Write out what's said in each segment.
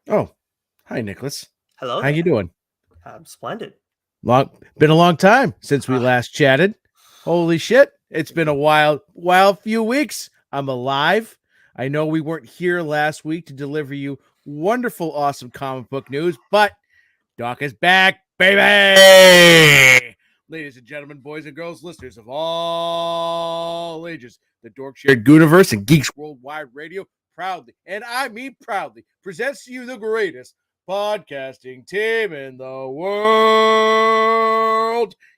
Oh, hi, Nicholas. Hello How you there. doing? I'm splendid. Been a long time since we Uh, last chatted. Holy shit. It's been a wild few weeks. I'm alive. I know we weren't here last week to deliver you wonderful, awesome comic book news, but Doc is back, baby! Ladies and gentlemen, boys and girls, listeners of all ages, the Dork Shared Gooniverse and Geeks Worldwide Radio proudly, and I mean proudly, presents to you the greatest podcasting team in the world.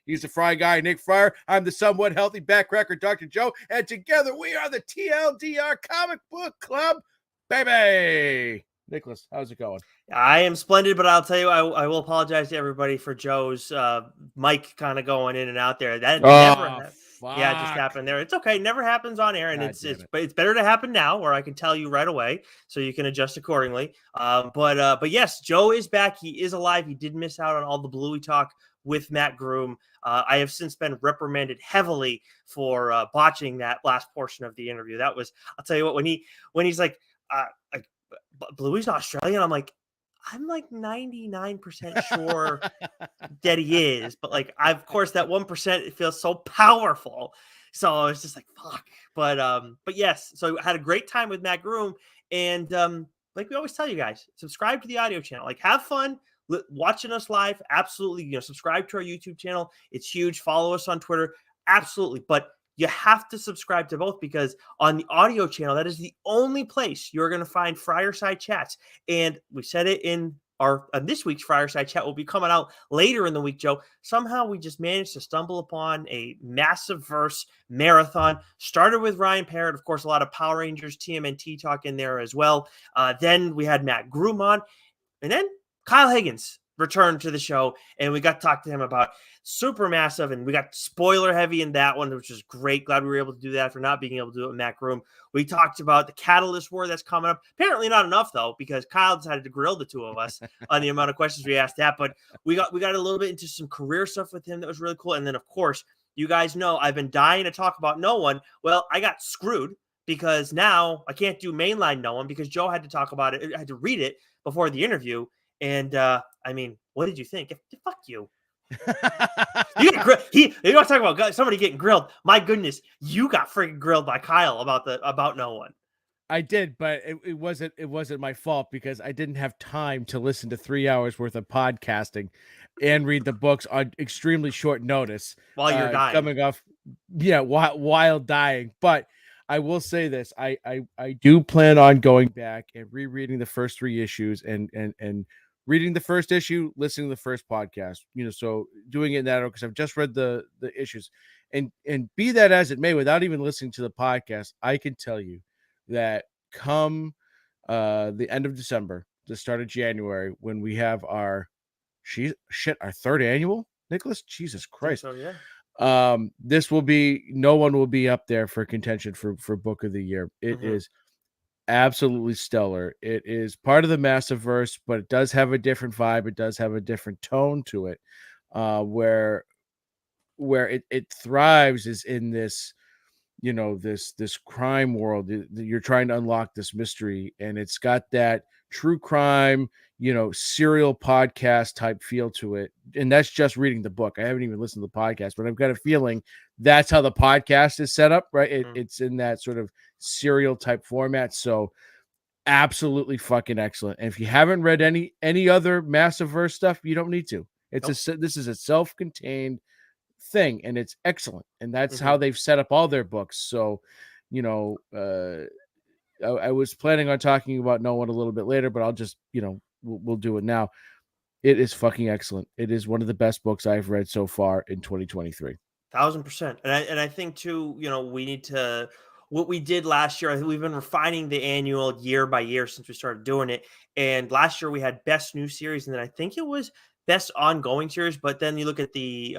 He's the Fry Guy, Nick Friar. I'm the somewhat healthy backcracker, Dr. Joe, and together we are the TLDR Comic Book Club, baby! Nicholas, how's it going? I am splendid, but I'll tell you, I will apologize to everybody for Joe's mic kind of going in and out there. That never, Oh, yeah, it just fuck. happened there. It's okay, never happens on air, and God damn it. but it's better to happen now, where I can tell you right away, so you can adjust accordingly. But yes, Joe is back. He is alive. He did miss out on all the Bluey talk with Matt Groom. I have since been reprimanded heavily for botching that last portion of the interview. That was, I'll tell you what, when he's like Bluey's Australian, I'm like 99% sure that he is, but like of course that 1% it feels so powerful. So it's just like fuck. But yes, so I had a great time with Matt Groom, and like we always tell you guys, subscribe to the audio channel. Like have fun watching us live. Absolutely, subscribe to our YouTube channel. It's huge. Follow us on Twitter. Absolutely. But you have to subscribe to both, because on the audio channel, that is the only place you're going to find Fireside Chats. And we said it in our this week's Fireside Chat will be coming out later in the week, Joe. Somehow we just managed to stumble upon a massive verse marathon. Started with Ryan Parrott, of course, a lot of Power Rangers, TMNT talk in there as well. Then we had Matt Groom on, and then Kyle Higgins returned to the show, and we got to talk to him about Supermassive, and we got spoiler heavy in that one, which is great. Glad we were able to do that after not being able to do it with Matt Groom. We talked about the Catalyst War that's coming up. Apparently not enough, though, because Kyle decided to grill the two of us on the amount of questions we asked that. But we got a little bit into some career stuff with him that was really cool. And then, of course, you guys know I've been dying to talk about No One. Well, I got screwed because now I can't do mainline No One because Joe had to talk about it. I had to read it before the interview. And I mean, what did you think? Fuck you. You want to talk about somebody getting grilled? My goodness, you got freaking grilled by Kyle about No One. I did, but it wasn't my fault because I didn't have time to listen to 3 hours worth of podcasting and read the books on extremely short notice. While you're dying. Coming off, yeah, while dying. But I will say this: I do plan on going back and rereading the first three issues and reading the first issue, listening to the first podcast. So doing it in that order because I've just read the issues, and be that as it may, without even listening to the podcast, I can tell you that come the end of December, the start of January, when we have our our third annual, Nicholas, Jesus Christ. So yeah. This will be No One will be up there for contention for book of the year. It is absolutely stellar. It is part of the Massiverse, but it does have a different vibe. It does have a different tone to it, where it thrives is in this this crime world. You're trying to unlock this mystery, and it's got that true crime serial podcast type feel to it. And that's just reading the book. I haven't even listened to the podcast, but I've got a feeling that's how the podcast is set up, right? It's in that sort of serial type format. So absolutely fucking excellent. And if you haven't read any other Massiverse stuff, you don't need to. This is a self-contained thing, and it's excellent, and that's how they've set up all their books. So I was planning on talking about No One a little bit later, but I'll just we'll do it now. It is fucking excellent. It is one of the best books I've read so far in 2023. 1,000%. And I think too, we need to, what we did last year, I think we've been refining the annual year by year since we started doing it. And last year we had best new series, and then I think it was best ongoing series. But then you look at the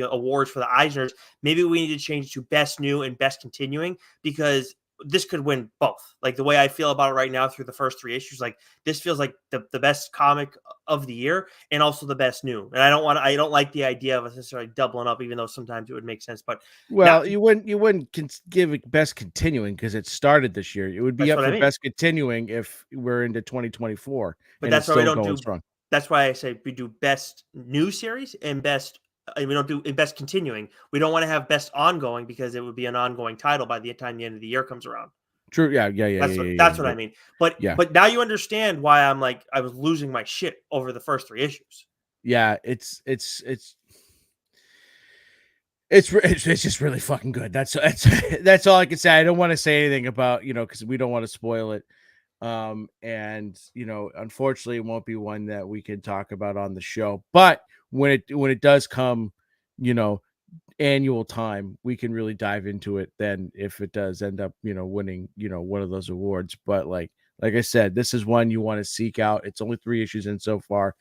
awards for the Eisners. Maybe we need to change to best new and best continuing, because this could win both. Like the way I feel about it right now through the first 3 issues, like this feels like the best comic of the year and also the best new. And I don't like the idea of necessarily doubling up, even though sometimes it would make sense. But Well, not you wouldn't give it best continuing because it started this year. It would be that's up what I for mean. best continuing if we're into 2024 But and it's that's why we still don't going do. strong. That's why I say we do best new series and best. We don't do best continuing. We don't want to have best ongoing because it would be an ongoing title by the time the end of the year comes around. True. Yeah. Yeah. Yeah. Yeah. Yeah. That's what I Yeah. mean. Yeah. But now you understand why I'm like I was losing my shit over the first 3 issues. Yeah. It's just really fucking good. That's all I can say. I don't want to say anything about, because we don't want to spoil it. And unfortunately it won't be one that we can talk about on the show. But when it does come, annual time, we can really dive into it then if it does end up, winning, one of those awards. But like I said, this is one you want to seek out. It's only 3 issues in so far.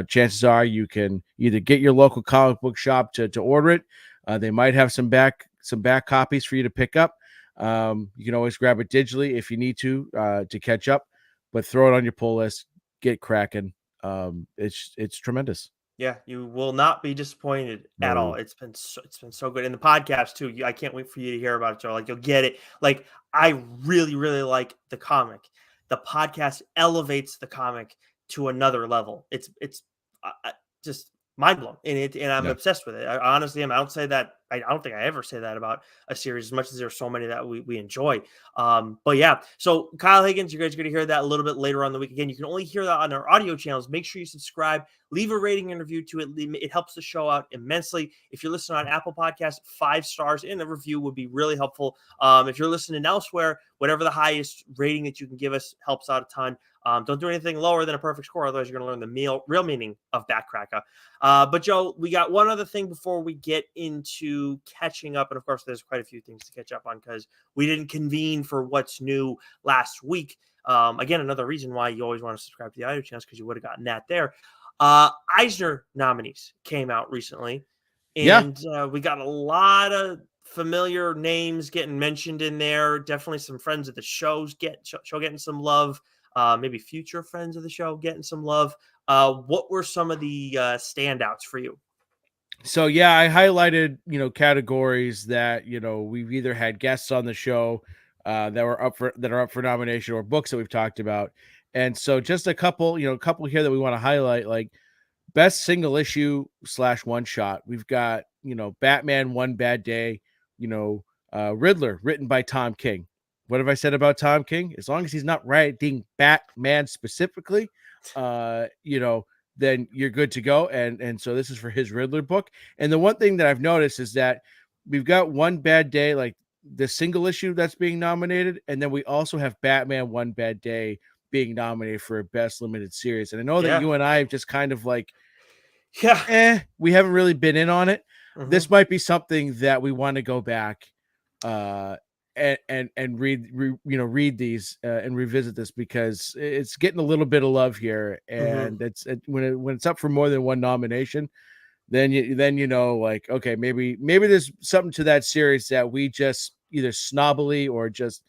Chances are you can either get your local comic book shop to order it. They might have some back copies for you to pick up. You can always grab it digitally if you need to catch up, but throw it on your pull list, get cracking. It's tremendous. Yeah, you will not be disappointed at all. No. It's been so good. In the podcast too. I can't wait for you to hear about it, Joe. Like you'll get it. Like I really really like the comic. The podcast elevates the comic to another level. It's just mind blowing, and I'm Yeah. obsessed with it. I honestly am. I don't say that. I don't think I ever say that about a series as much as there's so many that we enjoy. But yeah, so Kyle Higgins, you guys are going to hear that a little bit later on the week. Again, you can only hear that on our audio channels. Make sure you subscribe, leave a rating and review to it. It helps the show out immensely. If you're listening on Apple Podcasts, 5 stars in the review would be really helpful. If you're listening elsewhere, whatever the highest rating that you can give us helps out a ton. Don't do anything lower than a perfect score, otherwise you're going to learn the real meaning of backcracker. But Joe, we got one other thing before we get into catching up, and of course, there's quite a few things to catch up on because we didn't convene for what's new last week. Again, another reason why you always want to subscribe to the audio channels because you would have gotten that there. Eisner nominees came out recently, and we got a lot of familiar names getting mentioned in there. Definitely some friends of the shows getting some love. Maybe future friends of the show getting some love. What were some of the standouts for you? So yeah, I highlighted, categories that, we've either had guests on the show that are up for nomination or books that we've talked about. And so just a couple here that we want to highlight, like best single issue / one shot. We've got, Batman One Bad Day, Riddler, written by Tom King. What have I said about Tom King? As long as he's not writing Batman specifically, then you're good to go. And so this is for his Riddler book. And the one thing that I've noticed is that we've got One Bad Day, like the single issue that's being nominated, and then we also have Batman One Bad Day being nominated for a best limited series. And I know that you and I have just kind of like, we haven't really been in on it. Mm-hmm. This might be something that we want to go back and read these and revisit this because it's getting a little bit of love here, and when it's up for more than one nomination, then like, okay, maybe there's something to that series that we just either snobbily or just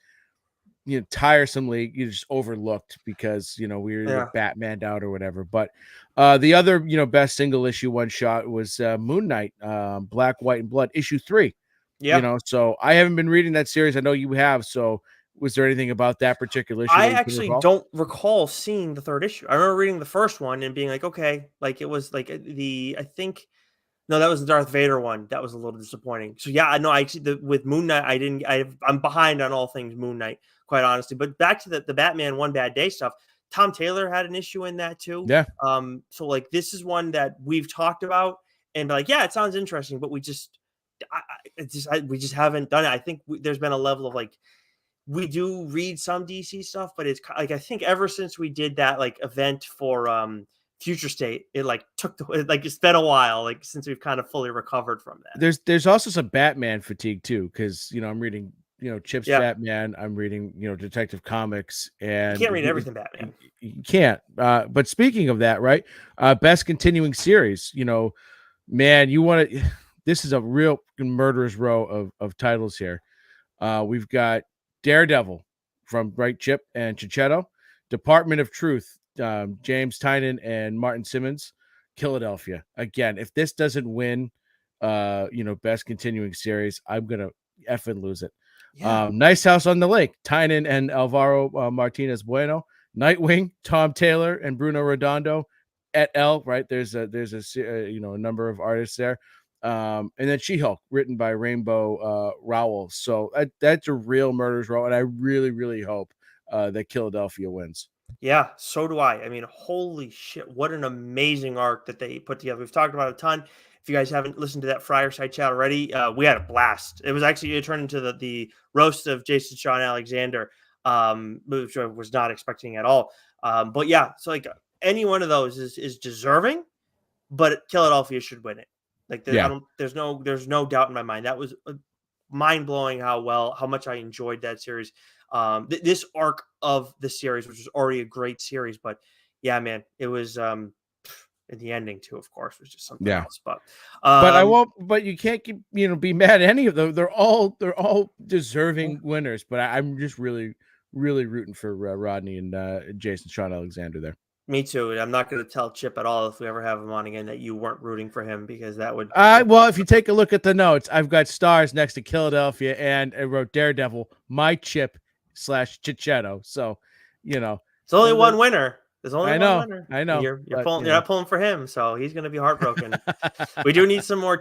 tiresomely just overlooked because we were Batmaned out or whatever. But the other best single issue one shot was Moon Knight, Black, White, and Blood, issue 3. Yeah. So I haven't been reading that series. I know you have. So was there anything about that particular issue? I actually don't recall seeing the 3rd issue. I remember reading the first one and being like, okay, like it was like no, that was the Darth Vader one. That was a little disappointing. So yeah, I know. With Moon Knight, I'm behind on all things Moon Knight, quite honestly. But back to the Batman One Bad Day stuff. Tom Taylor had an issue in that too. Yeah. So like this is one that we've talked about and be like, yeah, it sounds interesting, but we just haven't done it. I think there's been a level of like we do read some DC stuff, but it's like I think ever since we did that like event for Future State, it like it's been a while like since we've kind of fully recovered from that. There's also some Batman fatigue too, because I'm reading Chip's Batman, I'm reading Detective Comics, and you can't read everything Batman. You can't. But speaking of that, right? Best continuing series. Man, you want to. This is a real murderer's row of titles here. We've got Daredevil from Chip and Chichetto. Department of Truth, James Tynan and Martin Simmons. Philadelphia. Again, if this doesn't win, best continuing series, I'm gonna effing lose it. Yeah. Nice House on the Lake, Tynan and Alvaro Martinez Bueno. Nightwing, Tom Taylor and Bruno Redondo. Et al. Right, there's a number of artists there. And then She-Hulk, written by Rainbow Rowell. So that's a real murder's row, and I really, really hope that Philadelphia wins. Yeah, so do I. I mean, holy shit, what an amazing arc that they put together. We've talked about it a ton. If you guys haven't listened to that Friar side chat already, we had a blast. It was actually it turned into the roast of Jason Sean Alexander, which I was not expecting at all. But yeah, so like any one of those is deserving, but Philadelphia should win it. Like there's no doubt in my mind. That was mind blowing how much I enjoyed that series. This arc of the series, which was already a great series, but yeah, man, it was the ending too, of course, was just something else. But I won't. But you can't keep be mad at any of them. They're all deserving winners. But I'm just really rooting for Rodney and Jason Sean Alexander there. Me too. I'm not going to tell Chip at all if we ever have him on again that you weren't rooting for him, because that would. Well, if you take a look at the notes, I've got stars next to Philadelphia, and I wrote Daredevil, my Chip / Chichetto. So, it's only one winner. There's only one winner. I know. You're not pulling for him, so he's going to be heartbroken. We do need some more.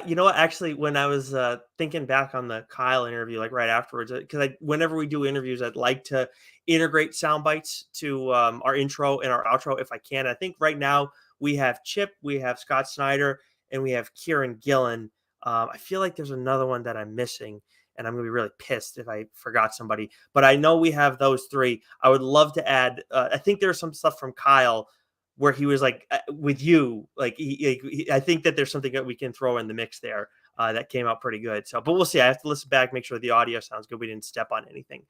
You know what? Actually, when I was thinking back on the Kyle interview, like right afterwards, because whenever we do interviews, I'd like to integrate sound bites to our intro and our outro if I can. I think right now we have Chip, we have Scott Snyder, and we have Kieran Gillen. I feel like there's another one that I'm missing, and I'm going to be really pissed if I forgot somebody. But I know we have those three. I would love to add, I think there's some stuff from Kyle where he was like, with you, like, I think that there's something that we can throw in the mix there that came out pretty good. So, but we'll see. I have to listen back, make sure the audio sounds good. We didn't step on anything.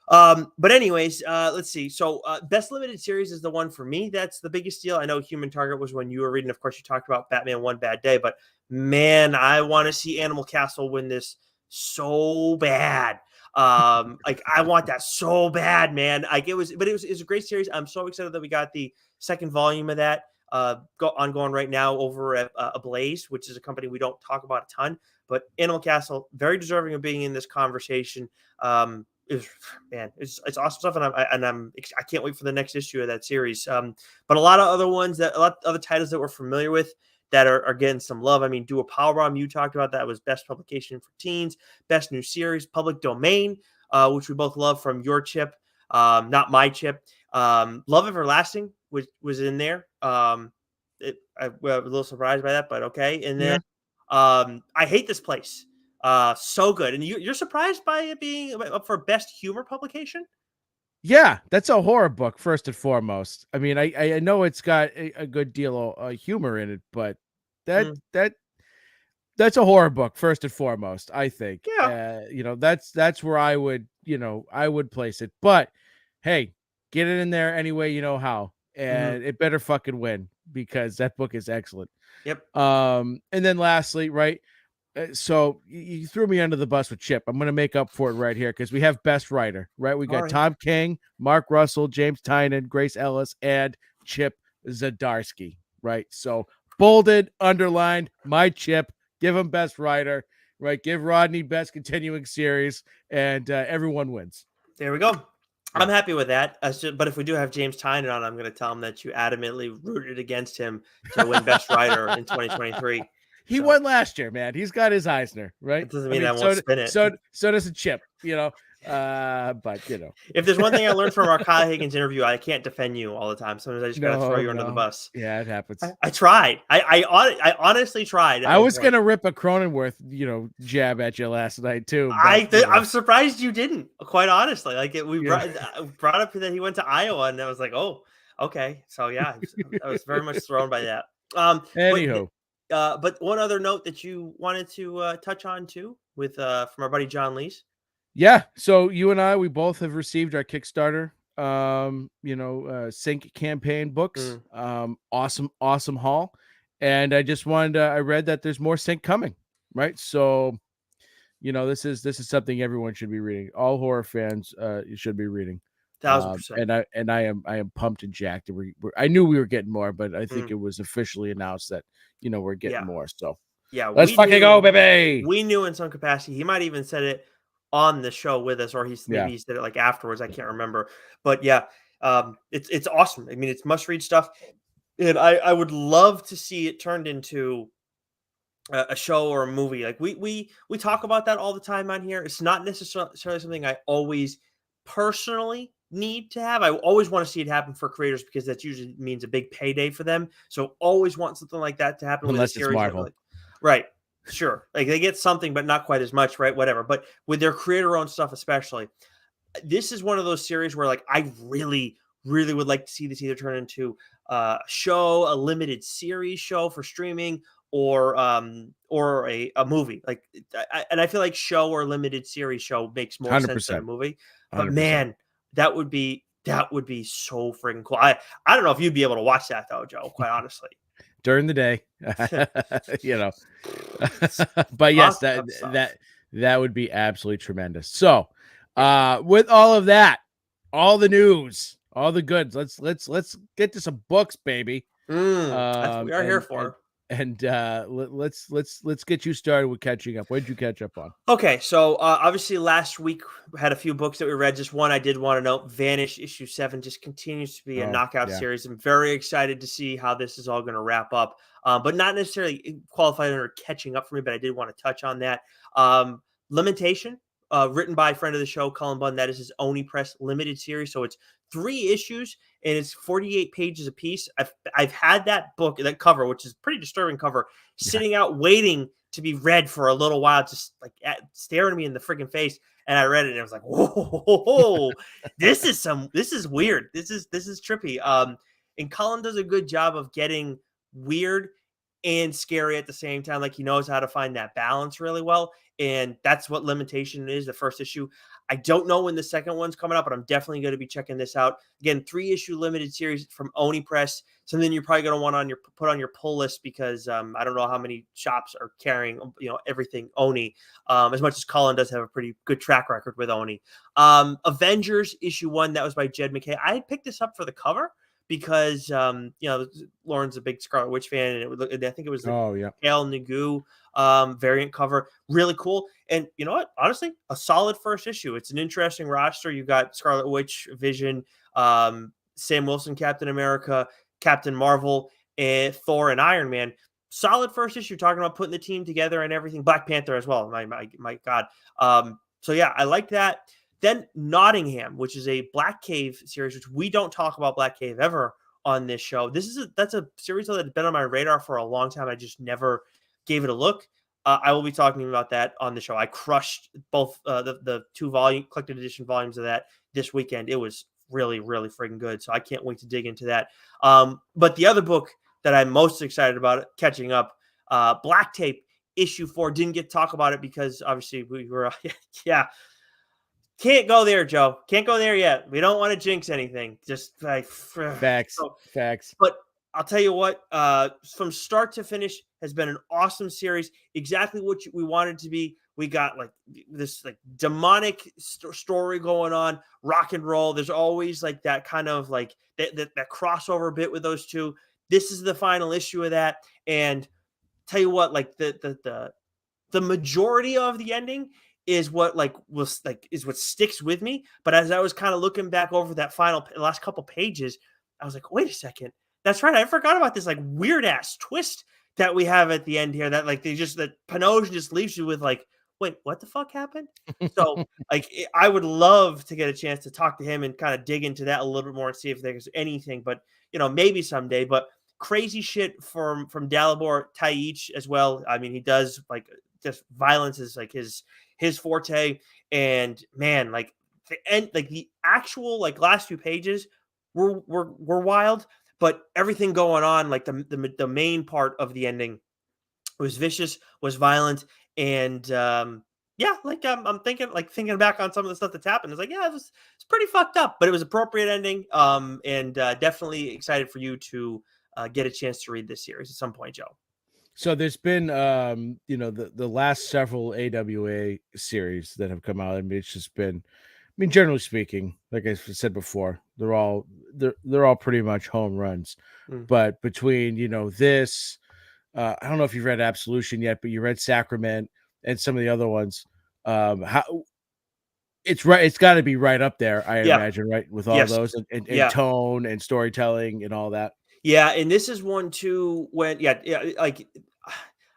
But anyways, let's see. So best limited series is the one for me. That's the biggest deal. I know Human Target was when you were reading. Of course, you talked about Batman One Bad Day, but man, I want to see Animal Castle win this so bad. Like I want that so bad, man. Like it was a great series. I'm so excited that we got the second volume of that ongoing right now over at Ablaze, which is a company we don't talk about a ton, but Animal Castle, very deserving of being in this conversation. It's awesome stuff, and I can't wait for the next issue of that series. But a lot of other ones a lot of other titles that we're familiar with that are getting some love. I mean, Do a Powerbomb, you talked about that was best publication for teens, best new series, Public Domain, which we both love from your Chip, not my Chip. Love Everlasting, which was in there. I was a little surprised by that, but okay. And then I Hate This Place. So good. And you're surprised by it being up for best humor publication? Yeah, that's a horror book first and foremost. I mean, I know it's got a good deal of humor in it, but that's a horror book first and foremost, I think. Yeah. That's where I would place it. But hey, get it in there any way you know how. And it better fucking win, because that book is excellent. Yep. And then lastly, right? So you threw me under the bus with Chip. I'm going to make up for it right here, because we have best writer, right? We got Tom King, Mark Russell, James Tynan, Grace Ellis, and Chip Zdarsky, right? So bolded, underlined, my Chip. Give him best writer, right? Give Rodney best continuing series, and everyone wins. There we go. I'm happy with that. But if we do have James Tynan on, I'm going to tell him that you adamantly rooted against him to win best writer in 2023. He won last year, man. He's got his Eisner, right? It doesn't mean I won't spin it. So does a Chip, but If there's one thing I learned from our Kyle Higgins interview, I can't defend you all the time. Sometimes I just gotta throw you under the bus. Yeah, it happens. I tried. I honestly tried. I was gonna rip a Cronenworth, jab at you last night too. But, I'm surprised you didn't. Quite honestly, brought up that he went to Iowa, and I was like, oh, okay. So yeah, I was very much thrown by that. Anywho. But one other note that you wanted to touch on too, with from our buddy John Lees. Yeah. So you and I, we both have received our Kickstarter, sync campaign books. Awesome haul. And I just I read that there's more sync coming, right? So, this is something everyone should be reading. All horror fans should be reading. 1,000%. And I am pumped and jacked. I knew we were getting more, but I think Mm, it was officially announced that we're getting yeah. more. So Yeah, let's we fucking go, knew. baby. We knew in some capacity. He might even said it on the show with us, or maybe Yeah, he said it like afterwards. I can't remember, but yeah, it's awesome. I mean, it's must read stuff, and I would love to see it turned into a show or a movie. Like we talk about that all the time on here. It's not necessarily something I always personally need to have. I always want to see it happen for creators because that usually means a big payday for them. So always want something like that to happen with a unless it's series that Marvel. like right. Sure. Like they get something, but not quite as much, right? Whatever. But with their creator owned stuff, especially, this is one of those series where like I really, really would like to see this either turn into a show, a limited series show for streaming, or a movie. Like and I feel like show or limited series show makes more sense than a 100%. movie. But 100%. man, that would be so freaking cool. I don't know if you'd be able to watch that though, Joe, quite honestly. During the day, you know. But yes, Awesome stuff. that would be absolutely tremendous. So, with all of that, all the news, all the goods, let's get to some books, baby. That's what we are here And for. let's get you started with catching up. What did you catch up on? Okay, so obviously last week we had a few books that we read. Just one I did want to note: Vanish issue 7 just continues to be a Oh, knockout yeah. series. I'm very excited to see how this is all going to wrap up, but not necessarily qualified under catching up for me. But I did want to touch on that. Limitation, written by a friend of the show, Colin Bunn. That is his Oni Press limited series. So it's 3 issues and it's 48 pages a piece. I've had that book, that cover, which is a pretty disturbing cover, Yeah. sitting out waiting to be read for a little while, just like staring me in the freaking face. And I read it and I was like, whoa, this is weird. This is trippy. And Colin does a good job of getting weird and scary at the same time. Like he knows how to find that balance really well. And that's what Limitation is, the first issue. I don't know when the second one's coming up, but I'm definitely going to be checking this out. Again, 3 issue limited series from Oni Press. Something you're probably going to want put on your pull list because I don't know how many shops are carrying everything Oni. As much as Colin does have a pretty good track record with Oni. Avengers issue 1, that was by Jed McKay. I had picked this up for the cover because Lauren's a big Scarlet Witch fan, and I think it was the Oh, yeah. Kale Nagu variant cover. Really cool. And you know what? Honestly, a solid first issue. It's an interesting roster. You got Scarlet Witch, Vision, Sam Wilson, Captain America, Captain Marvel, and Thor, and Iron Man. Solid first issue talking about putting the team together and everything. Black Panther as well. My God. So yeah, I like that. Then Nottingham, which is a Black Cave series, which we don't talk about Black Cave ever on this show. That's a series that's been on my radar for a long time. I just never gave it a look. I will be talking about that on the show. I crushed both the 2 collected edition volumes of that this weekend. It was really, really freaking good. So I can't wait to dig into that. But the other book that I'm most excited about catching up, Black Tape issue 4, didn't get to talk about it because obviously we were, yeah. Can't go there, Joe. Can't go there yet. We don't want to jinx anything. Just like Facts. so, Facts. but I'll tell you what, from start to finish has been an awesome series. Exactly what we wanted to be. We got like this like demonic story going on, rock and roll. There's always like that kind of like that crossover bit with those two. This is the final issue of that. And tell you what, like the majority of the ending is what is what sticks with me. But as I was kind of looking back over that last couple pages, I was like, wait a second. That's right. I forgot about this like weird ass twist that we have at the end here. That like that Panoj just leaves you with like, wait, what the fuck happened? So like I would love to get a chance to talk to him and kind of dig into that a little bit more and see if there's anything. But maybe someday. But crazy shit from Dalibor Taich as well. I mean, he does like just violence is like his forte. And man, like the actual like last few pages were wild, but everything going on, like the main part of the ending was vicious, was violent, and yeah, like I'm thinking back on some of the stuff that's happened. It's like, yeah, it's pretty fucked up, but it was appropriate ending. And definitely excited for you to get a chance to read this series at some point, Joe. So there's been the last several AWA series that have come out. I mean, it's just been, I mean, generally speaking, like I said before, they're all pretty much home runs. Mm. But between this, I don't know if you've read Absolution yet, but you read Sacrament and some of the other ones. How it's right, it's got to be right up there, I Yeah. imagine, right, with all Yes. those and Yeah. tone and storytelling and all that. Yeah, and this is one too when yeah, like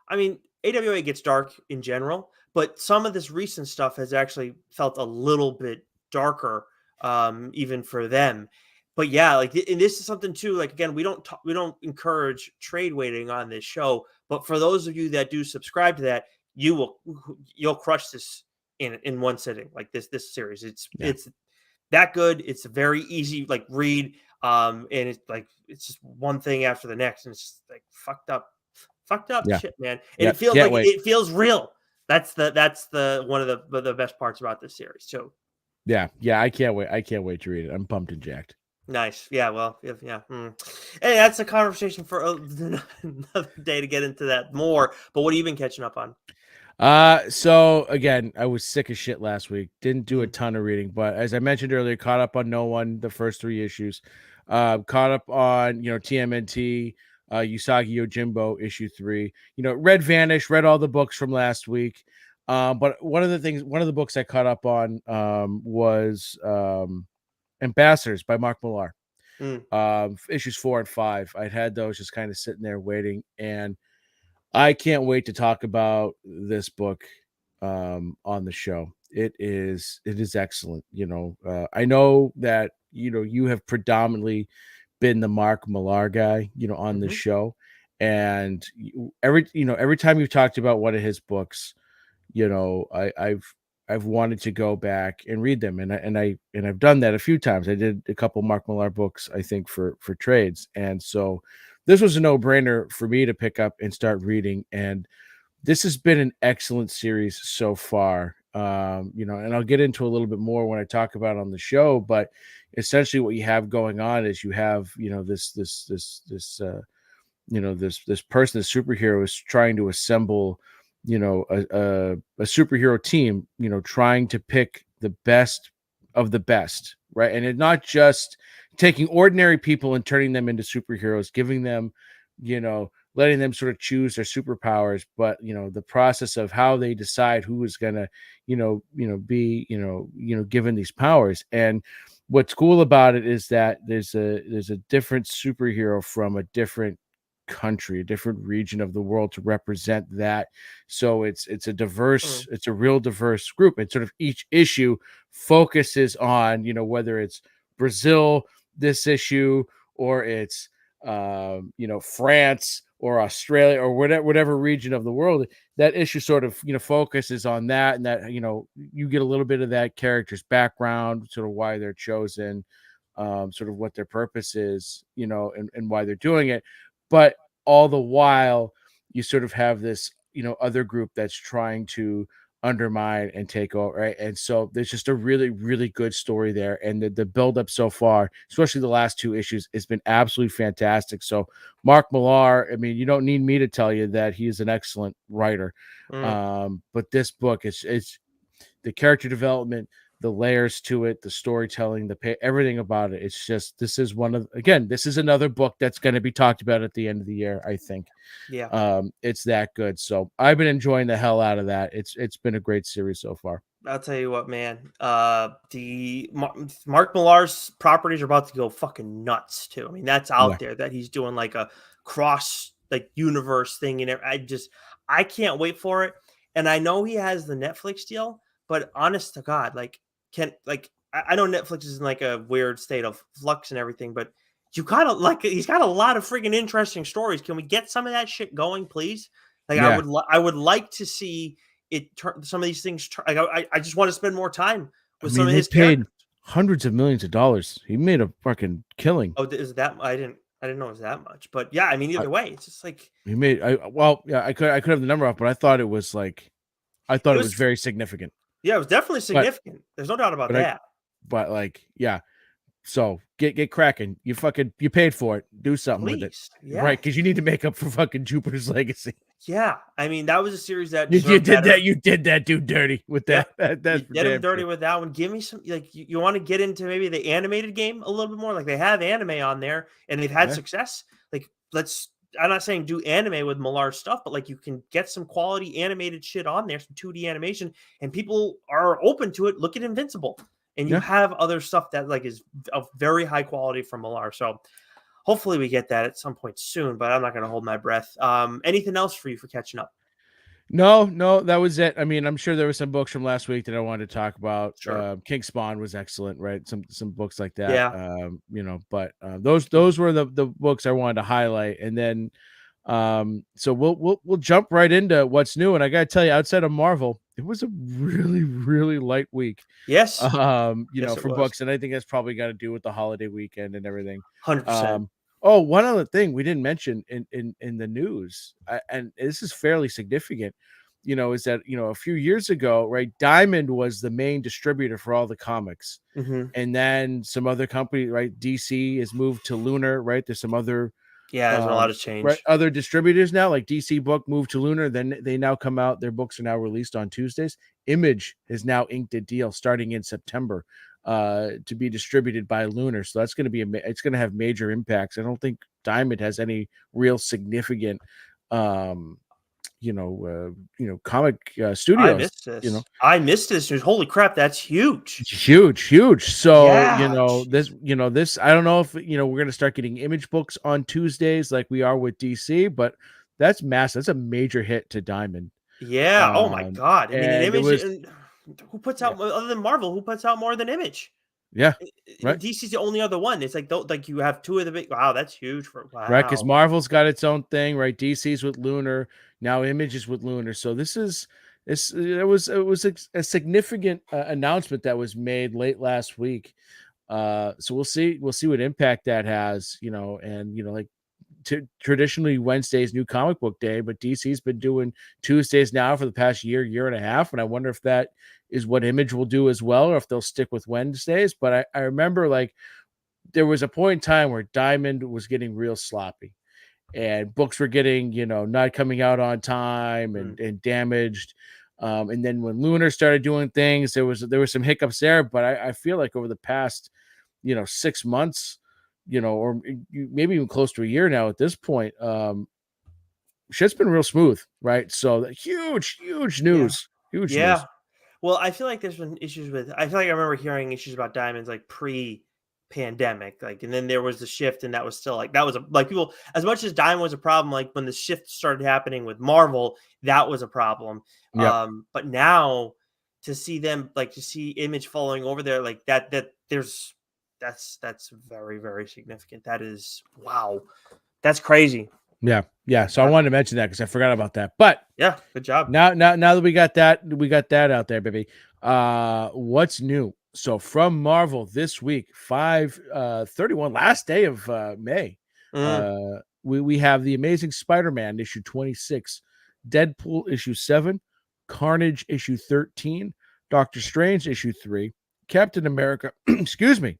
I mean, AWA gets dark in general, but some of this recent stuff has actually felt a little bit darker, even for them. But yeah, like and this is something too. Like again, we don't encourage trade waiting on this show, but for those of you that do subscribe to that, you'll crush this in one sitting. Like this series, Yeah, it's that good. It's a very easy like read. And it's like it's just one thing after the next, and it's just like fucked up yeah, shit, man. And yeah. it feels Can't like wait. it feels real. That's the one of the best parts about this series too. Yeah, yeah. I can't wait. I can't wait to read it. I'm pumped and jacked. Nice. Yeah. Well. Yeah. Hey, that's a conversation for another day to get into that more. But what have you been catching up on? So again, I was sick as shit last week. Didn't do a Mm, ton of reading, but as I mentioned earlier, caught up on No One, the first three issues. Caught up on TMNT, Usagi Yojimbo issue 3. Read Vanish, read all the books from last week. But one of the books I caught up on was Ambassadors by Mark Millar. mm, Issues 4 and 5. I'd had those just kind of sitting there waiting, and I can't wait to talk about this book on the show. It is excellent. I know that you have predominantly been the Mark Millar guy, on this hmm show, and every time you've talked about one of his books, I've wanted to go back and read them, and I've done that a few times. I did a couple Mark Millar books, I think, for trades, and so this was a no brainer for me to pick up and start reading. And this has been an excellent series so far. And I'll get into a little bit more when I talk about it on the show, but essentially what you have going on is you have, this person, this superhero is trying to assemble, a superhero team, trying to pick the best of the best, right? And it's not just taking ordinary people and turning them into superheroes, giving them, letting them sort of choose their superpowers, but the process of how they decide who is gonna, be, given these powers. And what's cool about it is that there's a different superhero from a different country, a different region of the world to represent that. So mm, it's a real diverse group. And sort of each issue focuses on, whether it's Brazil, this issue, or it's France or Australia or whatever region of the world. That issue sort of focuses on that, and that you get a little bit of that character's background, sort of why they're chosen, sort of what their purpose is, and why they're doing it. But all the while, you sort of have this other group that's trying to undermine and take over, right? And so there's just a really, really good story there, and the build up so far, especially the last two issues, has been absolutely fantastic. So Mark Millar, I mean, you don't need me to tell you that he is an excellent writer. mm. But this book is it's the character development, the layers to it, the storytelling, everything about it. It's just, this is another book that's going to be talked about at the end of the year, I think. Yeah. It's that good. So I've been enjoying the hell out of that. It's been a great series so far. I'll tell you what, man. Mark Millar's properties are about to go fucking nuts too. I mean, that's Yeah. out there that he's doing like a cross like universe thing, and I can't wait for it. And I know he has the Netflix deal, but honest to God, like can like I know Netflix is in like a weird state of flux and everything, but you gotta like he's got a lot of freaking interesting stories. Can we get some of that shit going, please? Like Yeah. I would like to see some of these things. Like I just want to spend more time I with some mean, of they his paid characters. hundreds of millions of dollars. He made a fucking killing. Oh, is that I didn't know it was that much, but yeah, I mean I, either way, it's just like he made well, yeah, I could have the number off, but I thought it it was was. very significant. Yeah, it was definitely But significant. There's no doubt about but I that. but like, yeah. So get cracking. You paid for it. Do something with it. Please, Right. yeah, Because you need to make up for fucking Jupiter's legacy. Yeah, I mean, that was a series that You deserved did that. better. You did that dude dirty with that. Yep. That's You for did them damn dirty sure. with that one. Give me some like you want to get into maybe the animated game a little bit more. Like they have anime on there and they've had Yeah. success. Like let's I'm not saying do anime with Millar stuff, but like you can get some quality animated shit on there, some 2D animation, and people are open to it. Look at Invincible. And you Yeah. have other stuff that like is of very high quality from Millar. So hopefully we get that at some point soon, but I'm not gonna hold my breath. Anything else for you for catching up? No, that was it. I mean, I'm sure there were some books from last week that I wanted to talk about. Sure. King Spawn was excellent, right? Some books like that. Yeah. But those were the books I wanted to highlight. And then so we'll jump right into what's new. And I gotta tell you, outside of Marvel, it was a really, really light week. Yes. Yes, it For was. books, and I think that's probably got to do with the holiday weekend and everything. 100%. Oh, one other thing we didn't mention in the news, and this is fairly significant, is that a few years ago, right? Diamond was the main distributor for all the comics, Mhm. and then some other company, right? DC has moved to Lunar, right? There's some other Yeah, there's been a lot of right, change. other distributors now, like DC Book moved to Lunar. Then they now come out. Their books are now released on Tuesdays. Image has now inked a deal starting in September to be distributed by Lunar. So that's going to be it's going to have major impacts. I don't think Diamond has any real significant, um, comic I studios. missed this. I missed this news. Holy crap, that's huge. Huge. So, Yeah, jeez. this, I don't know if, we're going to start getting Image books on Tuesdays like we are with DC, but that's massive. That's a major hit to Diamond. Yeah, oh my Um, god. I mean, an and it Image was, and who puts yeah, out other than Marvel, who puts out more than Image? yeah, And right. DC's the only other one. It's like like you have two of the big wow, that's huge for Right. Because wow. Marvel's got its own thing, right? DC's with Lunar, now Image is with Lunar. So it was a significant announcement that was made late last week. So we'll see what impact that has, and like traditionally Wednesday's New Comic Book Day, but DC's been doing Tuesdays now for the past year and a half, and I wonder if that is what Image will do as well, or if they'll stick with Wednesdays. But I remember like there was a point in time where Diamond was getting real sloppy, and books were getting not coming out on time Mm, and damaged. And then when Lunar started doing things, there was some hiccups there, but I feel like over the past 6 months, or maybe even close to a year now at this point, shit's been real smooth, right? So huge yeah. news, huge Yeah. news. Well, I feel like there's been issues with I feel like I remember hearing issues about diamonds like pre-pandemic, like, and then there was the shift, and that was still like that was a like people as much as diamond was a problem, like when the shift started happening with Marvel, that was a problem. Yep. But now to see them like to see Image falling over there like that there's that's very very significant. That is wow, that's crazy. Yeah. That's So I wanted to mention that because I forgot about that. But yeah, good job. now that we got that out there, baby. What's new? So from Marvel this week, 5/31, last day of May. Mm, We have the Amazing Spider-Man issue 26, Deadpool issue 7, Carnage issue 13, Doctor Strange issue 3, Captain America, excuse me.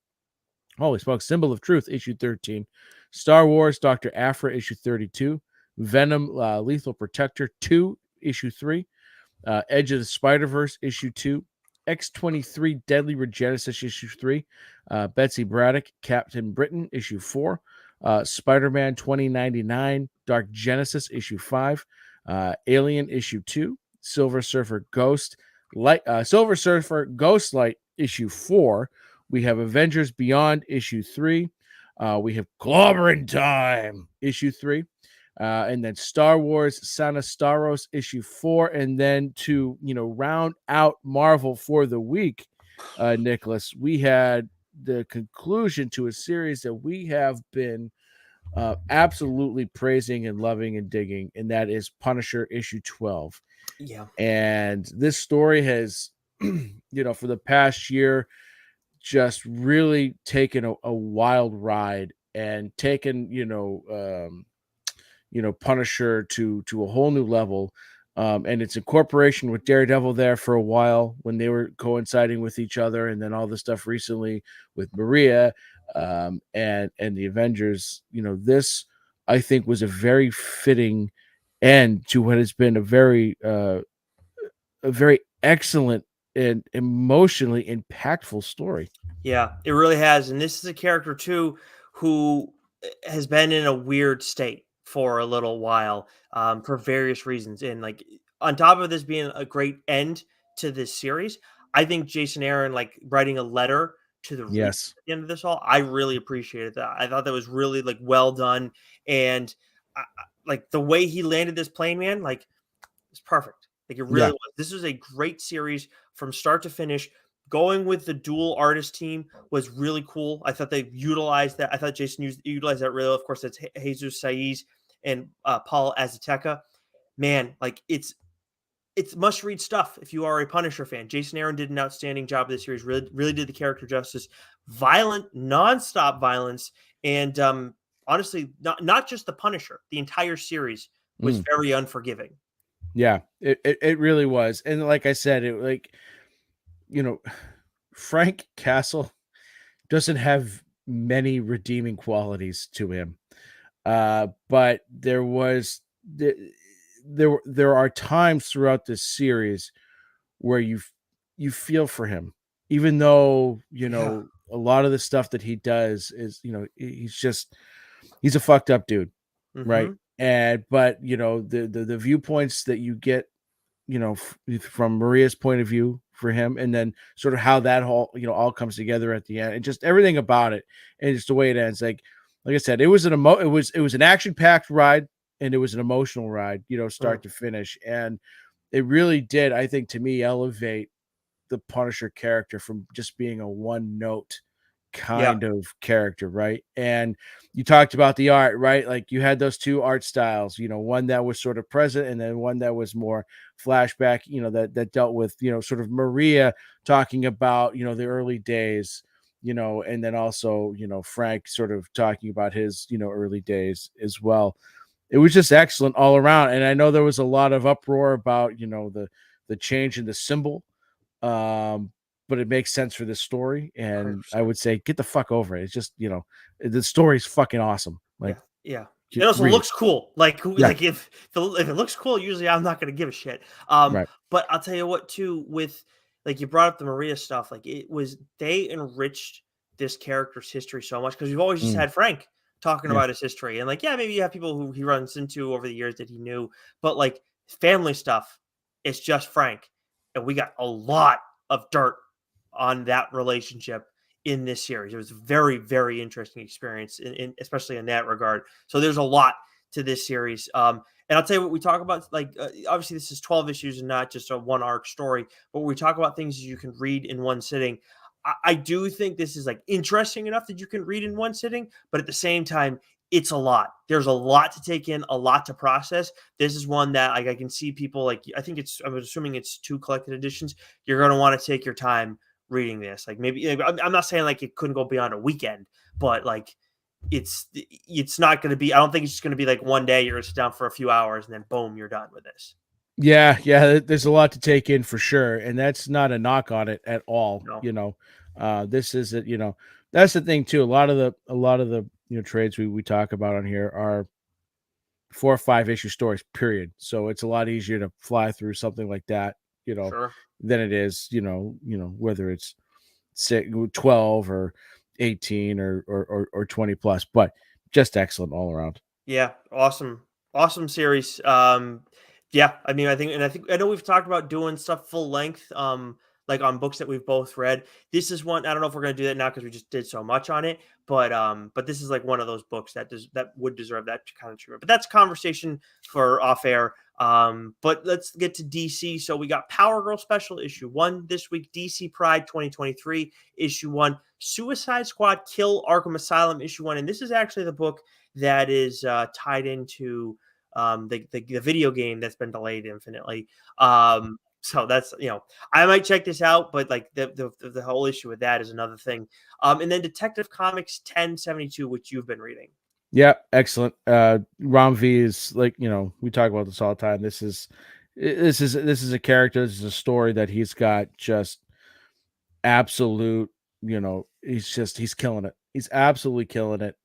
Holy smokes, Symbol of Truth issue 13, Star Wars Dr. Aphra issue 32, Venom Lethal Protector 2 issue 3, Edge of the Spider-Verse issue 2, X-23 Deadly Regenesis issue 3, Betsy Braddock Captain Britain issue 4, Spider-Man 2099 Dark Genesis issue 5, Alien issue 2, Silver Surfer Ghost Light issue 4. We have Avengers Beyond issue 3. We have Clobbering Time issue 3. And then Star Wars Sana Staros issue 4, and then to round out Marvel for the week, Nicholas, we had the conclusion to a series that we have been absolutely praising and loving and digging, and that is Punisher issue 12. yeah. And this story has, for the past year, just really taken a wild ride and taken Punisher to a whole new level. And its incorporation with Daredevil there for a while when they were coinciding with each other, and then all the stuff recently with Maria and the Avengers. This I think was a very fitting end to what has been a very excellent and emotionally impactful story. Yeah, it really has, and this is a character too who has been in a weird state for a little while, for various reasons. And like on top of this being a great end to this series, I think Jason Aaron like writing a letter to the reader Yes. at the end of this all, I really appreciated that. I thought that was really like well done, and like the way he landed this plane, man, like it's perfect. Like it really Yeah. was. This was a great series from start to finish. Going with the dual artist team was really cool. I thought they utilized that. I thought Jason utilized that really well. Of course, that's Jesus Saiz and Paul Azteca. Man, like it's must read stuff if you are a Punisher fan. Jason Aaron did an outstanding job of this series. Really did the character justice. Violent, nonstop violence, and honestly, not just the Punisher. The entire series was Mm. very unforgiving. Yeah. It really was. And like I said, it like, you know, Frank Castle doesn't have many redeeming qualities to him. But there are times throughout this series where you feel for him, even though Yeah. a lot of the stuff that he does is he's a fucked up dude, right? Mhm. And but the viewpoints that you get, from Maria's point of view for him, and then sort of how that whole all comes together at the end, and just everything about it, and just the way it ends. Like I said, it was an action packed ride, and it was an emotional ride, Mm. start to finish, and it really did, I think, to me, elevate the Punisher character from just being a one note Yeah. kind of character, right? And you talked about the art, right? Like you had those two art styles, one that was sort of present and then one that was more flashback, that dealt with, sort of Maria talking about, the early days, and then also, Frank sort of talking about his, early days as well. It was just excellent all around. And I know there was a lot of uproar about, the change in the symbol, um, but it makes sense for this story, and I 100%. would say get the fuck over it. It's just, the story's fucking awesome. Like, Yeah. Yeah. It also read it. looks cool. Like Yeah, like if it looks cool, usually I'm not gonna give a shit. right. But I'll tell you what too, with like you brought up the Maria stuff, like it was they enriched this character's history so much because we've always just Mm, had Frank talking yeah. about his history. And like, yeah, maybe you have people who he runs into over the years that he knew, but like family stuff, it's just Frank. And we got a lot of dirt on that relationship in this series. It was a very, very interesting experience, especially in that regard. So there's a lot to this series. And I'll tell you what we talk about. Like, obviously, this is 12 issues and not just a one arc story. But when we talk about things you can read in one sitting, I do think this is like interesting enough that you can read in one sitting. But at the same time, it's a lot. There's a lot to take in, a lot to process. This is one that like I can see people like. I think it's. I'm assuming it's 2 collected editions. You're going to want to take your time reading this. Like maybe I'm not saying like it couldn't go beyond a weekend, but like it's not going to be. I don't think it's just going to be like one day you're going to sit down for a few hours and then boom, you're done with this. Yeah, yeah, there's a lot to take in for sure, and that's not a knock on it at all, No, This is it, that's the thing too. A lot of the, trades we talk about on here are 4 or 5 issue stories, period. So it's a lot easier to fly through something like that, sure. than it is, whether it's 12 or 18 or 20 plus, but just excellent all around. Yeah, awesome, awesome series. Yeah, I mean, I know we've talked about doing stuff full length, like on books that we've both read. This is one. I don't know if we're gonna do that now because we just did so much on it, but this is like one of those books that would deserve that kind of treatment. But that's a conversation for off air. But let's get to DC. So we got Power Girl Special issue 1 this week, DC Pride 2023 issue 1, Suicide Squad Kill Arkham Asylum issue 1, and this is actually the book that is tied into the video game that's been delayed infinitely. So that's I might check this out, but like the whole issue with that is another thing. And then Detective Comics 1072, which you've been reading. Yeah, excellent. Rom V is like, we talk about this all the time. This is a character, this is a story that he's got just absolute, he's killing it. He's absolutely killing it.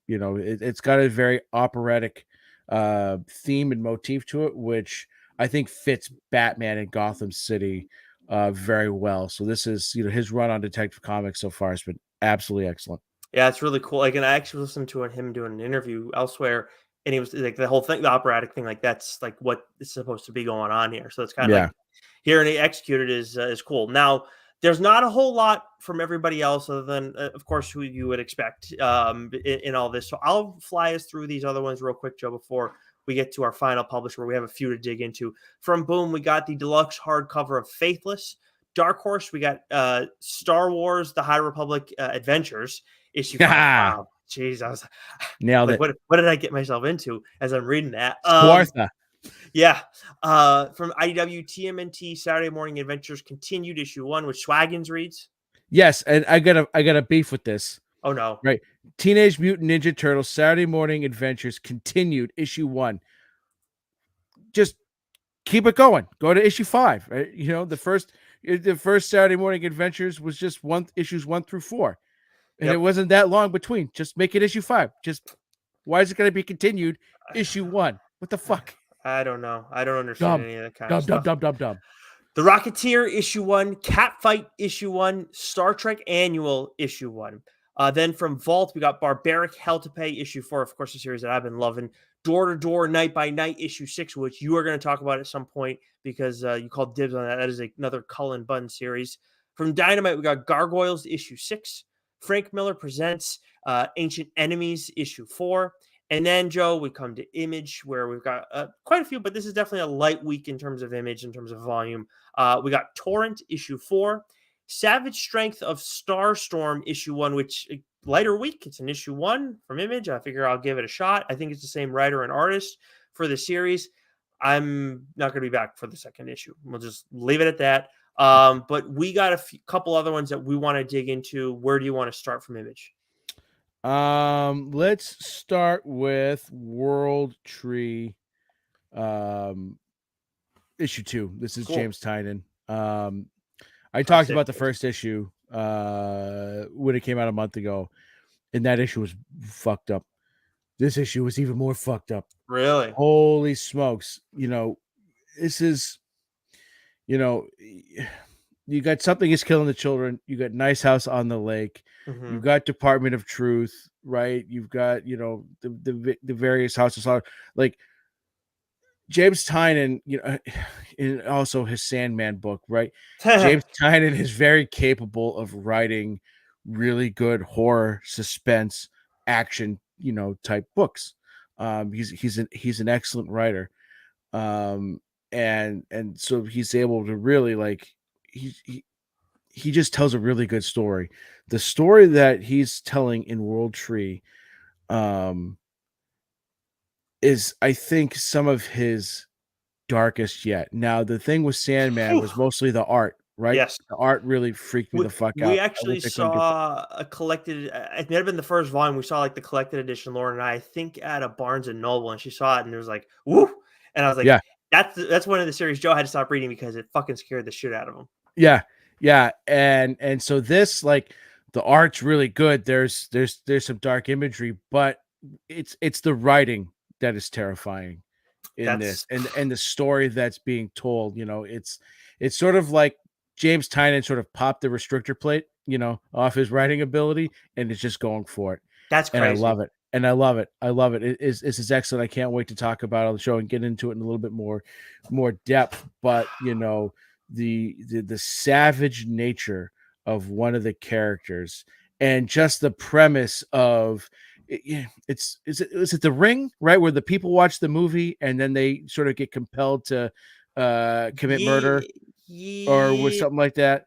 It's got a very operatic theme and motif to it, which I think fits Batman in Gotham City very well. So this is, his run on Detective Comics so far has been absolutely excellent. Yeah, it's really cool. Like, and I actually listened to him doing an interview elsewhere, and he was like the whole thing, the operatic thing, like that's like what is supposed to be going on here. So it's kind of like Yeah. here and executed is cool. Now, there's not a whole lot from everybody else other than, of course, who you would expect in all this. So I'll fly us through these other ones real quick, Joe, before we get to our final publish, where we have a few to dig into. From Boom, we got the deluxe hardcover of Faithless. Dark Horse, we got Star Wars: The High Republic Adventures, issue 5. Wow, jeez, I was Nailed like, it. what did I get myself into as I'm reading that? Swartha. Yeah. From IDW, TMNT Saturday Morning Adventures continued, issue 1, which Swaggins reads. Yes, and I got a beef with this. Oh no. Right. Teenage Mutant Ninja Turtles Saturday Morning Adventures continued, issue 1. Just keep it going. Go to issue 5. Right? The first Saturday Morning Adventures was just issues 1 through 4. And it wasn't that long between. Just make it issue 5. Just why is it going to be continued issue 1? What the fuck? I don't know. I don't understand any of that kind of stuff. Dumb. The Rocketeer issue 1, Catfight issue 1, Star Trek Annual issue 1. Then from Vault, we got Barbaric Hell to Pay issue 4, of course, a series that I've been loving. Door to Door, Night by Night issue 6, which you are going to talk about at some point because you called dibs on that. That is another Cullen Bunn series. From Dynamite, we got Gargoyles issue 6. Frank Miller presents Ancient Enemies issue 4. And then, Joe, we come to Image, where we've got quite a few, but this is definitely a light week in terms of Image, in terms of volume. We got Torrent issue 4, Savage Strength of Starstorm issue 1, which lighter week. It's an issue 1 from Image. I figure I'll give it a shot. I think it's the same writer and artist for the series. I'm not going to be back for the second issue. We'll just leave it at that. But we got a couple other ones that we want to dig into. Where do you want to start from Image? Let's start with World Tree, issue 2. This is cool. James Tynion. I talked about the first issue when it came out a month ago, and that issue was fucked up. This issue was even more fucked up. Really? Holy smokes. This is, you got Something Is Killing the Children. You got Nice House on the Lake. Mm-hmm. You've got Department of Truth, right? You've got, the various houses. Like James Tynion, and also his Sandman book, right? James Tynion is very capable of writing really good horror, suspense, action, type books. He's an excellent writer. And so he's able to really he just tells a really good story. The story that he's telling in World Tree is, I think, some of his darkest yet. Now, the thing with Sandman was mostly the art, right? Yes. The art really freaked me the fuck out. We actually saw a collected, it may have been the first volume. We saw the collected edition, Lauren and I think at a Barnes and Noble, and she saw it and it was like, woo. And I was like, yeah, that's one of the series Joe had to stop reading because it fucking scared the shit out of him. Yeah. And so this, the art's really good. There's some dark imagery, but it's the writing that is terrifying in this, and the story that's being told. It's sort of like James Tynion sort of popped the restrictor plate, off his writing ability, and it's just going for it. That's crazy. And I love it. I love it. This is excellent. I can't wait to talk about it on the show and get into it in a little bit more depth. But the savage nature of one of the characters, and just the premise of is it The Ring, right, where the people watch the movie and then they sort of get compelled to commit murder, or was something like that.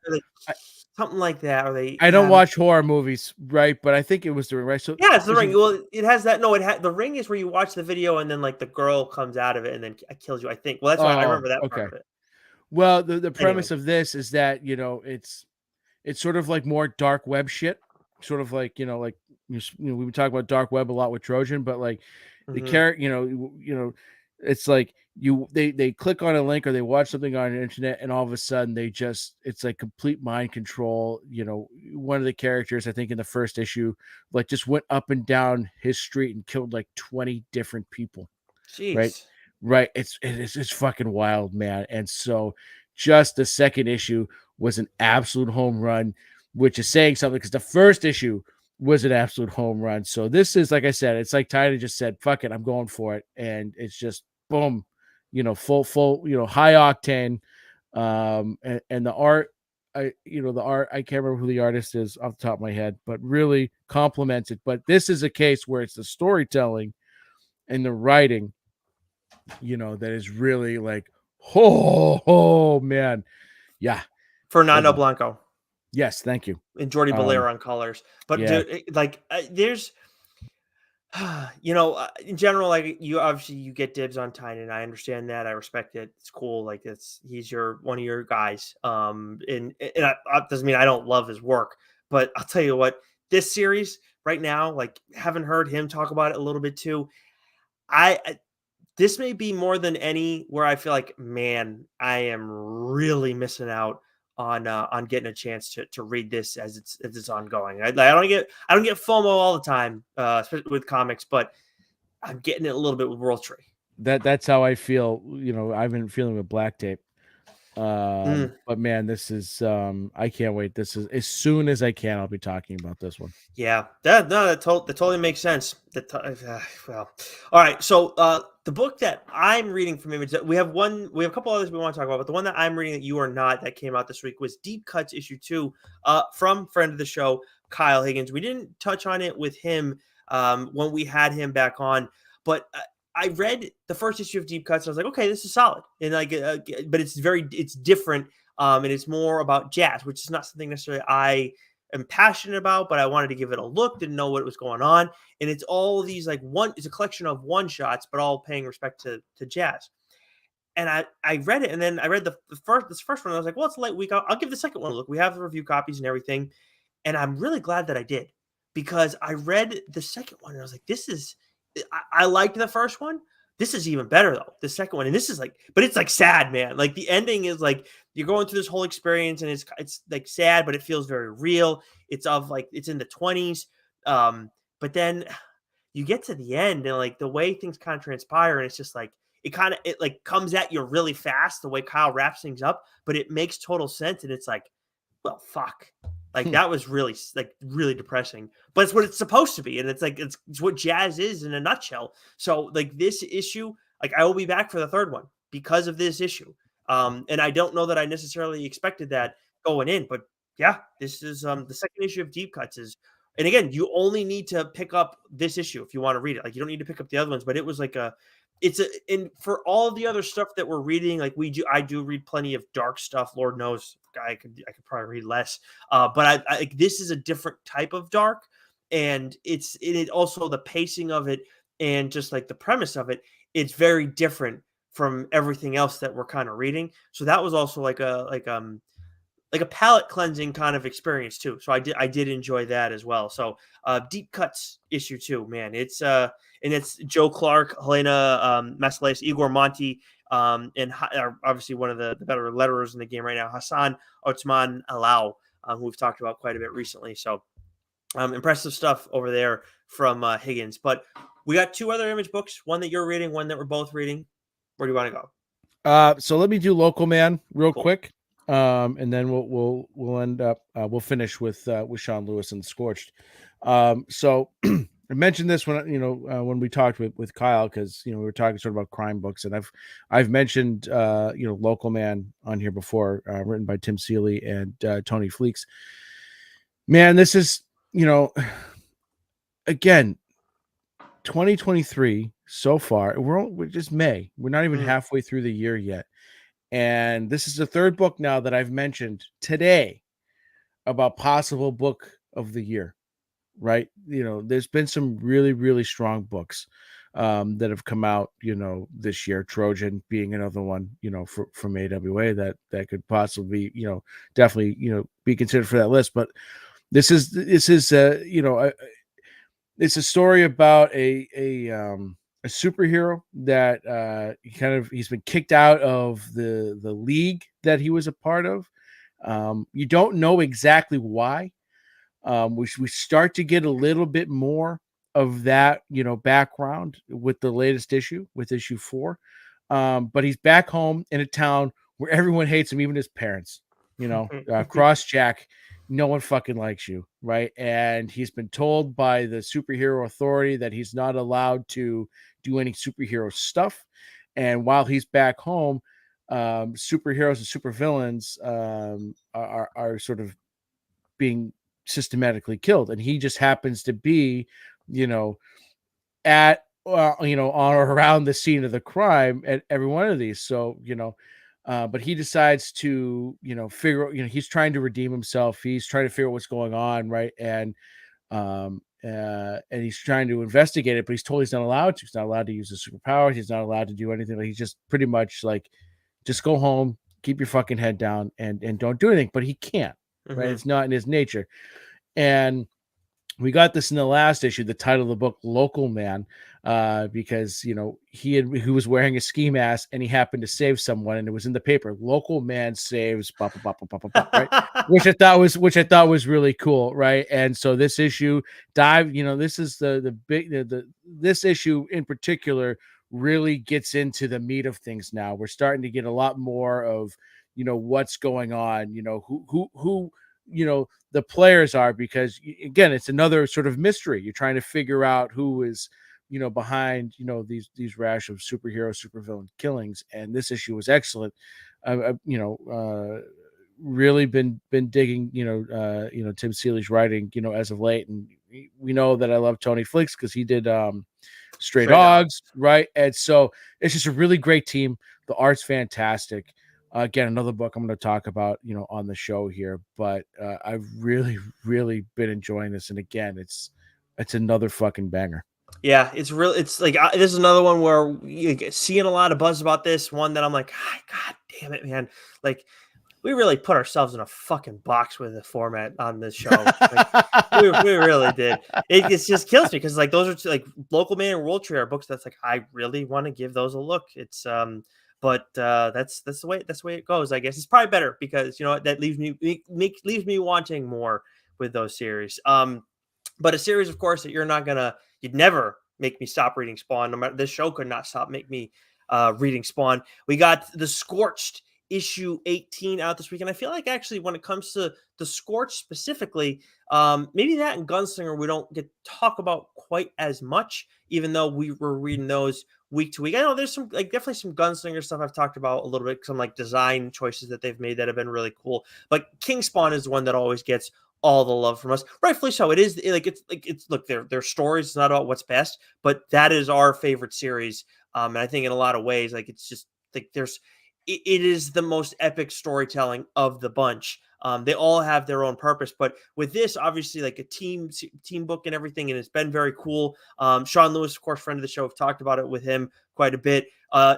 Something like that. Or I don't watch horror movies, right? But I think it was The Ring, right? So yeah, it's The Ring. Well, it has that. No, The Ring is where you watch the video and then the girl comes out of it and then kills you, I think. Well, that's why I remember that part of it. Well, the premise of this is that it's sort of like more dark web shit, sort of like we talk about dark web a lot with Trojan, but the character, it's like they click on a link or they watch something on the internet, and all of a sudden it's like complete mind control. One of the characters, I think in the first issue, just went up and down his street and killed 20 different people. right? Jeez. Right. It's fucking wild, man. And so just the second issue was an absolute home run, which is saying something because the first issue was an absolute home run. So this is, like I said, it's like Tyler just said, fuck it, I'm going for it. And it's just boom, full, high octane. And the art, the art, I can't remember who the artist is off the top of my head, but really complements it. But this is a case where it's the storytelling and the writing, that is really like, oh man. Yeah. Fernando Hold on. Blanco Yes, thank you. and Jordi Belair on colors. But Yeah. dude, there's in general, like you obviously you get dibs on Tynan. I understand that. I respect it. It's cool. Like he's one of your guys. And doesn't mean I don't love his work, but I'll tell you what, this series right now, like haven't heard him talk about it a little bit too. This may be more than any where I feel like, man, I am really missing out on getting a chance to read this as it's ongoing. I don't get FOMO all the time, especially with comics, but I'm getting it a little bit with World Tree. That's how I feel. I've been feeling with Black Tape. Mm. But man, this is I can't wait. This is as soon as I can, I'll be talking about this one. Yeah, that totally makes sense. Well, all right. So the book that I'm reading from Image, we have a couple others we want to talk about, but the one that I'm reading that you are not, that came out this week, was Deep Cuts issue 2, from friend of the show Kyle Higgins. We didn't touch on it with him when we had him back on, but I read the first issue of Deep Cuts and I was like, okay, this is solid, and but it's different, and it's more about jazz, which is not something necessarily I am passionate about, but I wanted to give it a look, didn't know what was going on. And it's all these it's a collection of one shots, but all paying respect to jazz. And I read it, and then I read this first one. And I was like, well, it's a light week. I'll give the second one a look. We have the review copies and everything. And I'm really glad that I did, because I read the second one and I was like, I liked the first one. This is even better though, the second one. And this is but it's like sad, man. Like the ending is like you're going through this whole experience and it's like sad, but it feels very real. It's in the 20s. But then you get to the end and like the way things kind of transpire, and it's just like it like comes at you really fast the way Kyle wraps things up, but it makes total sense. And it's like, well, fuck. Like that was really depressing, but it's what it's supposed to be. And it's like, it's what jazz is in a nutshell. So like this issue, like I will be back for the third one because of this issue. And I don't know that I necessarily expected that going in, but yeah, this is the second issue of Deep Cuts and again, you only need to pick up this issue if you want to read it. Like you don't need to pick up the other ones, but it was and for all the other stuff that we're reading, like I do read plenty of dark stuff. Lord knows I could probably read less. But I this is a different type of dark, and it also the pacing of it and just like the premise of it, it's very different from everything else that we're kind of reading. So that was also like a palate cleansing kind of experience too. So I did enjoy that as well. So Deep Cuts issue 2, man, it's and it's Joe Clark, Helena Masalais, Igor Monti, and obviously one of the better letterers in the game right now, Hassan Otsman Alau, who we've talked about quite a bit recently. So impressive stuff over there from Higgins. But we got two other Image books, one that you're reading, one that we're both reading. Where do you want to go? So let me do Local Man real cool. quick. And then we'll end up we'll finish with Sean Lewis and Scorched. So I mentioned this when we talked with Kyle, because we were talking sort of about crime books, and I've mentioned Local Man on here before, written by Tim Seeley and Tony Fleeks. Man, this is again 2023 so far. We're just May. We're not even halfway through the year yet. And this is the third book now that I've mentioned today about possible book of the year, right? There's been some really, really strong books that have come out, this year. Trojan being another one, from AWA that could possibly, definitely, be considered for that list. But this is it's a story about a superhero that he's been kicked out of the league that he was a part of. You don't know exactly why. We start to get a little bit more of that, background with the latest issue, with issue 4. But he's back home in a town where everyone hates him, even his parents. Cross Jack, no one fucking likes you, right? And he's been told by the superhero authority that he's not allowed to do any superhero stuff. And while he's back home, superheroes and supervillains are sort of being systematically killed, and he just happens to be, at on or around the scene of the crime at every one of these. So but he decides to figure, he's trying to redeem himself. He's trying to figure out what's going on, right? And he's trying to investigate it, but he's told he's not allowed to. He's not allowed to use his superpowers. He's not allowed to do anything. Like, he's just pretty much like, just go home, keep your fucking head down, and don't do anything. But he can't, right? It's not in his nature. And we got this in the last issue, the title of the book, Local Man, because he was wearing a ski mask and he happened to save someone, and it was in the paper, Local Man saves blah, blah, blah, blah, blah, blah, right? which I thought was really cool, right? And so this issue this is this issue in particular really gets into the meat of things. Now we're starting to get a lot more of what's going on, who the players are, because again, it's another sort of mystery. You're trying to figure out who is behind these rash of supervillain killings. And this issue was excellent. Really been digging Tim Seeley's writing as of late, and we know that I love Tony Flicks because he did Stray Dogs, right? And so it's just a really great team. The art's fantastic. Again, another book I'm going to talk about, on the show here, but I've really, really been enjoying this. And again, it's another fucking banger. Yeah, it's real. It's like, this is another one where you're seeing a lot of buzz about this one that I'm like, God damn it, man. Like, we really put ourselves in a fucking box with the format on this show. Like, we really did. It just kills me because like those are like Local Man and World Tree are books that's like I really want to give those a look. It's but that's the way it goes. I guess it's probably better because that leaves me wanting more with those series. But a series, of course, that you'd never make me stop reading Spawn. No matter, this show could not make me reading Spawn. We got The Scorched issue 18 out this week, and I feel like actually when it comes to The Scorched specifically, maybe that and Gunslinger we don't get to talk about quite as much, even though we were reading those week to week. I know there's some definitely some Gunslinger stuff I've talked about a little bit, some design choices that they've made that have been really cool. But King Spawn is the one that always gets all the love from us, rightfully so. It is it's look, their stories. It's not about what's best, but that is our favorite series. And I think in a lot of ways, it's just it is the most epic storytelling of the bunch. They all have their own purpose, but with this, obviously, a team book and everything, and it's been very cool. Sean Lewis, of course, friend of the show, have talked about it with him quite a bit.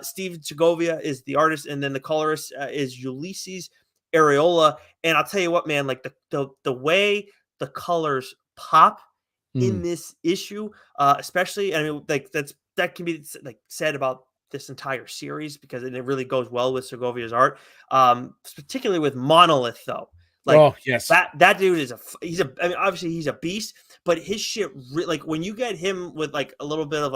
Steven Segovia is the artist, and then the colorist is Ulysses Areola. And I'll tell you what, man, the way the colors pop in this issue, especially, I mean, that can be said about this entire series because it really goes well with Segovia's art, particularly with Monolith though. Oh yes, that dude is I mean, obviously he's a beast, but his shit when you get him with a little bit of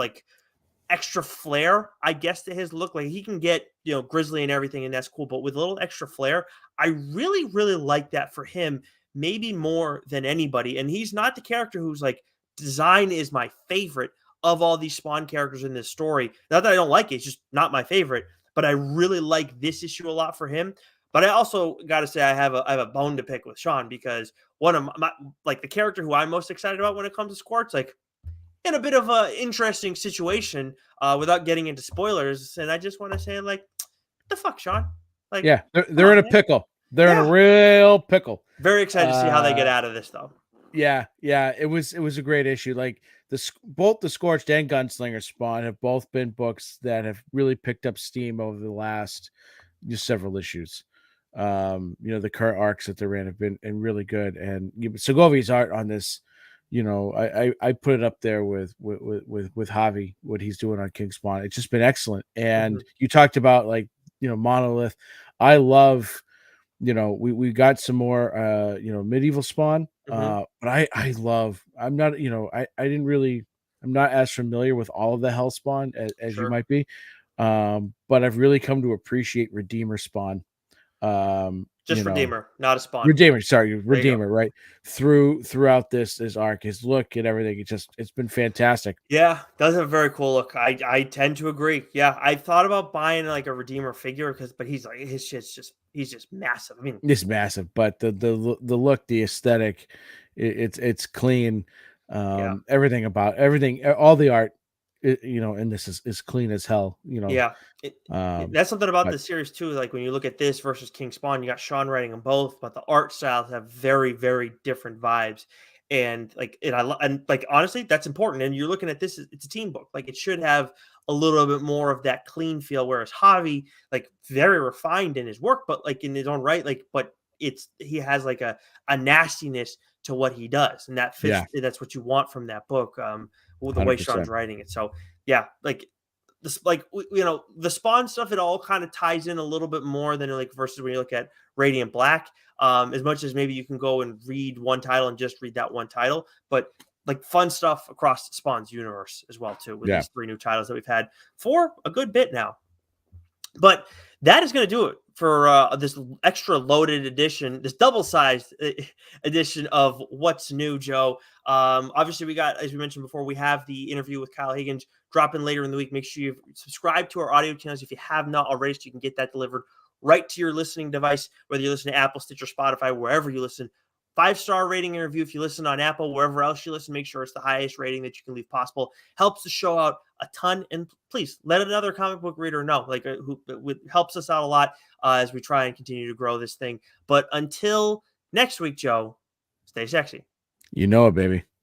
extra flair, I guess, to his look, he can get grizzly and everything, and that's cool, but with a little extra flair, I really, really like that for him, maybe more than anybody. And he's not the character who's design is my favorite of all these Spawn characters in this story. Not that I don't like it, it's just not my favorite, but I really like this issue a lot for him. But I also got to say I have a bone to pick with Sean, because one of my the character who I'm most excited about when it comes to Squarts, in a bit of an interesting situation, without getting into spoilers. And I just want to say, the fuck, Sean? Yeah, they're in a pickle. They're in a real pickle. Very excited to see how they get out of this, though. Yeah, it was a great issue. Both The Scorched and Gunslinger Spawn have both been books that have really picked up steam over the last several issues. The current arcs that they're in have been really good, and Segovia's art on this, I put it up there with Javi, what he's doing on King Spawn. It's just been excellent. And you talked about Monolith. I love, we got some medieval Spawn, but I'm I'm not as familiar with all of the Hellspawn as you Sure. might be, but I've really come to appreciate Redeemer Spawn. Just Redeemer, not a Spawn. There you go. Redeemer, right? Throughout this arc, his look and everything, it's been fantastic. Yeah, does have a very cool look. I tend to agree. Yeah, I thought about buying like a Redeemer figure but he's like his shit's just he's just massive. I mean, It's massive, but the look, the aesthetic, it's clean. yeah. Everything, all the art, and this is clean as hell. Yeah, Um, that's something about but the series too. Like when you look at this versus King Spawn, you got Sean writing them both, but the art styles have very, very different vibes. And like, and like honestly, that's important. And you're looking at this; it's a team book. Like it should have a little bit more of that clean feel. Whereas Javi, like very refined in his work, but like in his own right, like but he has like a nastiness to what he does, and that fits. yeah, That's what you want from that book. The way Sean's 100%. writing it. So yeah, like this like the Spawn stuff, it all kind of ties in a little bit more than like versus when you look at Radiant Black. As much as maybe you can go and read one title and just read that one title, but like fun stuff across Spawn's universe as well too, with Yeah, these 3 new titles that we've had for a good bit now. But that is going to do it for this extra loaded edition, this double-sized edition of What's New, Joe. Obviously, we got, as we mentioned before, we have the interview with Kyle Higgins dropping later in the week. Make sure you subscribe to our audio channels if you have not already, so you can get that delivered right to your listening device, whether you listen to Apple, Stitcher, Spotify, wherever you listen. 5-star rating and review if you listen on Apple, wherever else you listen, make sure it's the highest rating that you can leave possible. Helps the show out a ton, and please let another comic book reader know, like who helps us out a lot as we try and continue to grow this thing. But until next week, Joe, stay sexy. you know it, baby.